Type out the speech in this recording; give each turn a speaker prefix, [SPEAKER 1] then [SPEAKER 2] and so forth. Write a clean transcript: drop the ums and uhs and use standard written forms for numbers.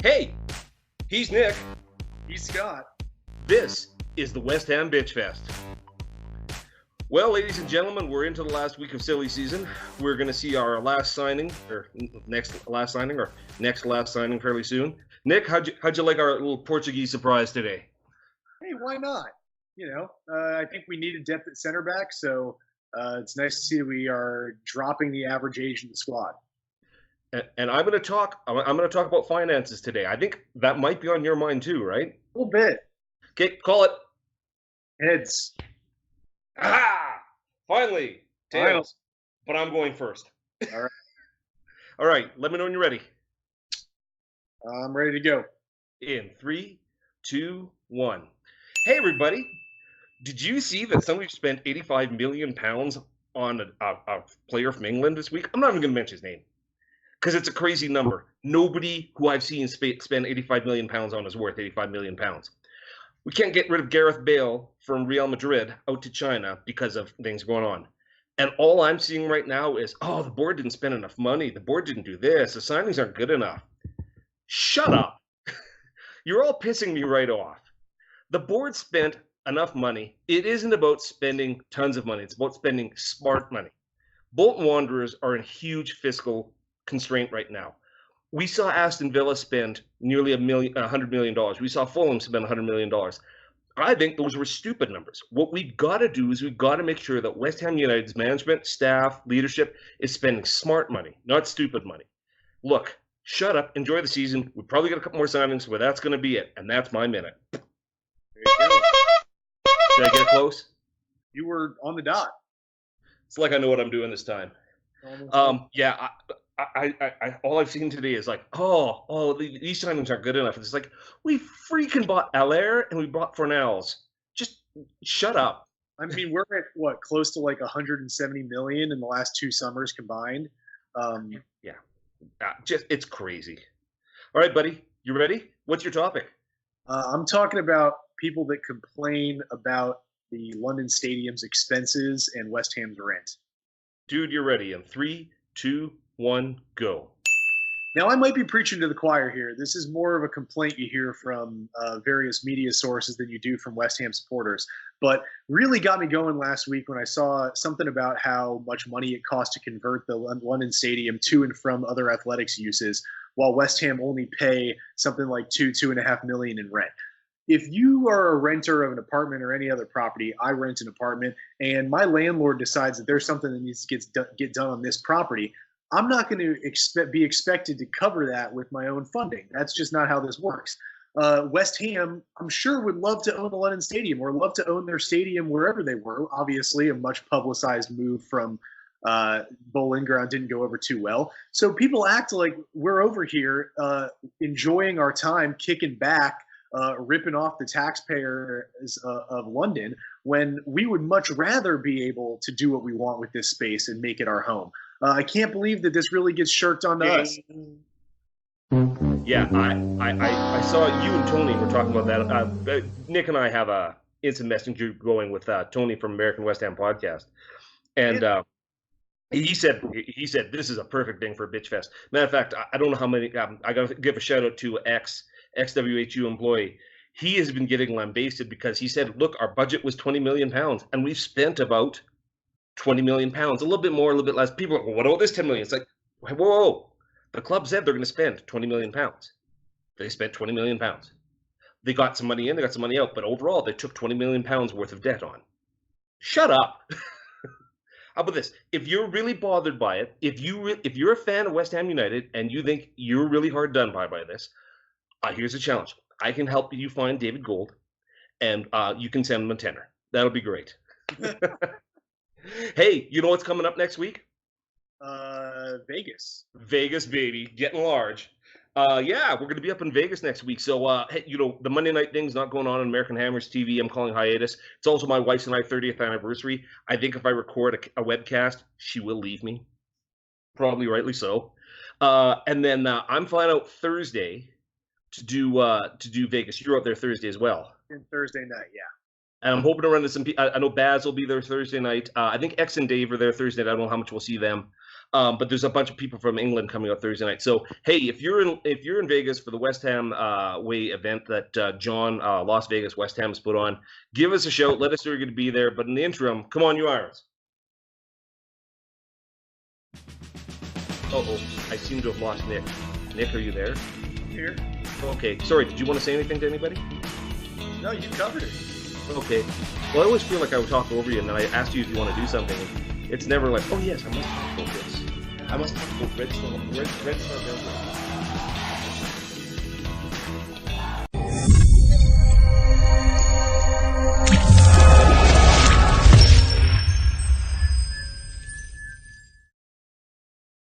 [SPEAKER 1] Hey, he's Nick.
[SPEAKER 2] He's Scott.
[SPEAKER 1] This is the West Ham B1tchfest. Well, ladies and gentlemen, we're into the last week of silly season. We're going to see our last signing, or next last signing fairly soon. Nick, how'd you like our little Portuguese surprise today?
[SPEAKER 2] Hey, why not? I think we needed depth at center back, so it's nice to see that we are dropping the average age in the squad.
[SPEAKER 1] And I'm going to talk about finances today. I think that might be on your mind too, right?
[SPEAKER 2] A little bit.
[SPEAKER 1] Okay, call it.
[SPEAKER 2] Heads.
[SPEAKER 1] Ah! Finally, tails. But I'm going first.
[SPEAKER 2] All right.
[SPEAKER 1] All right, let me know when you're ready.
[SPEAKER 2] I'm ready to go.
[SPEAKER 1] In 3, 2, 1. Hey, everybody. Did you see that somebody spent £85 million on a player from England this week? I'm not even going to mention his name because it's a crazy number. Nobody who I've seen spend £85 million on is worth £85 million. We can't get rid of Gareth Bale from Real Madrid out to China because of things going on. And all I'm seeing right now is, the board didn't spend enough money. The board didn't do this. The signings aren't good enough. Shut up. You're all pissing me right off. The board spent enough money. It isn't about spending tons of money. It's about spending smart money. Bolton Wanderers are in huge fiscal constraint right now. We saw Aston Villa spend nearly $100 million. We saw Fulham spend $100 million. I think those were stupid numbers. What we've got to do is we've got to make sure that West Ham United's management, staff, leadership is spending smart money, not stupid money. Look, shut up, enjoy the season. We probably got a couple more signings, but that's going to be it, and that's my minute.
[SPEAKER 2] There you go.
[SPEAKER 1] Did I get it close?
[SPEAKER 2] You were on the dot.
[SPEAKER 1] It's like I know what I'm doing this time. Yeah, I all I've seen today is like, these signings aren't good enough. It's like, we freaking bought Allaire and we bought Fornals. Just shut up.
[SPEAKER 2] I mean, we're at what, close to like 170 million in the last 2 summers combined.
[SPEAKER 1] It's crazy. All right, buddy, you ready? What's your topic?
[SPEAKER 2] I'm talking about people that complain about the London Stadium's expenses and West Ham's rent.
[SPEAKER 1] Dude, you're ready. In 3, 2, 1, go.
[SPEAKER 2] Now, I might be preaching to the choir here. This is more of a complaint you hear from various media sources than you do from West Ham supporters. But really got me going last week when I saw something about how much money it costs to convert the London Stadium to and from other athletics uses, while West Ham only pay something like $2.5 million in rent. If you are a renter of an apartment or any other property, I rent an apartment, and my landlord decides that there's something that needs to get done on this property, I'm not going to be expected to cover that with my own funding. That's just not how this works. West Ham, I'm sure, would love to own the London Stadium or love to own their stadium wherever they were. Obviously, a much publicized move from Bowling Ground didn't go over too well. So people act like we're over here enjoying our time, kicking back, ripping off the taxpayers of London, when we would much rather be able to do what we want with this space and make it our home. I can't believe that this really gets shirked onto us.
[SPEAKER 1] Yeah, I saw you and Tony were talking about that. Nick and I have a instant messenger going with Tony from American West Ham podcast, and he said this is a perfect thing for a B1tchfest. Matter of fact, I don't know how many. I got to give a shout out to ex-WHU employee. He has been getting lambasted because he said, look, our budget was £20 million and we've spent about £20 million, a little bit more, a little bit less. People are like, well, what about this $10 million? It's like, whoa. The club said they're going to spend £20 million. They spent £20 million. They got some money in, they got some money out, but overall they took £20 million worth of debt on. Shut up. How about this? If you're really bothered by it, if you're a fan of West Ham United and you think you're really hard done by this, here's a challenge. I can help you find David Gold, and you can send him a tenner. That'll be great. Hey, you know what's coming up next week?
[SPEAKER 2] Vegas.
[SPEAKER 1] Vegas, baby. Getting large. Yeah, we're going to be up in Vegas next week. So, hey, the Monday night thing's not going on American Hammers TV. I'm calling hiatus. It's also my wife's and I 30th anniversary. I think if I record a webcast, she will leave me. Probably rightly so. And then I'm flying out Thursday to do Vegas. You're out there Thursday as well.
[SPEAKER 2] And Thursday night, yeah.
[SPEAKER 1] And I'm hoping to run to some. I know Baz will be there Thursday night. I think X and Dave are there Thursday night. I don't know how much we'll see them. But there's a bunch of people from England coming out Thursday night. So hey, if you're in Vegas for the West Ham Way event that John Las Vegas West Ham has put on, give us a shout. Let us know you're going to be there. But in the interim, come on, you Irons. Oh, I seem to have lost Nick. Nick, are you there?
[SPEAKER 2] Here.
[SPEAKER 1] Okay. Sorry. Did you want to say anything to anybody?
[SPEAKER 2] No, you covered it.
[SPEAKER 1] Okay. Well, I always feel like I would talk over you, and then I asked you if you want to do something. It's never like, oh yes, I must talk about this. I must talk about Red's not down there.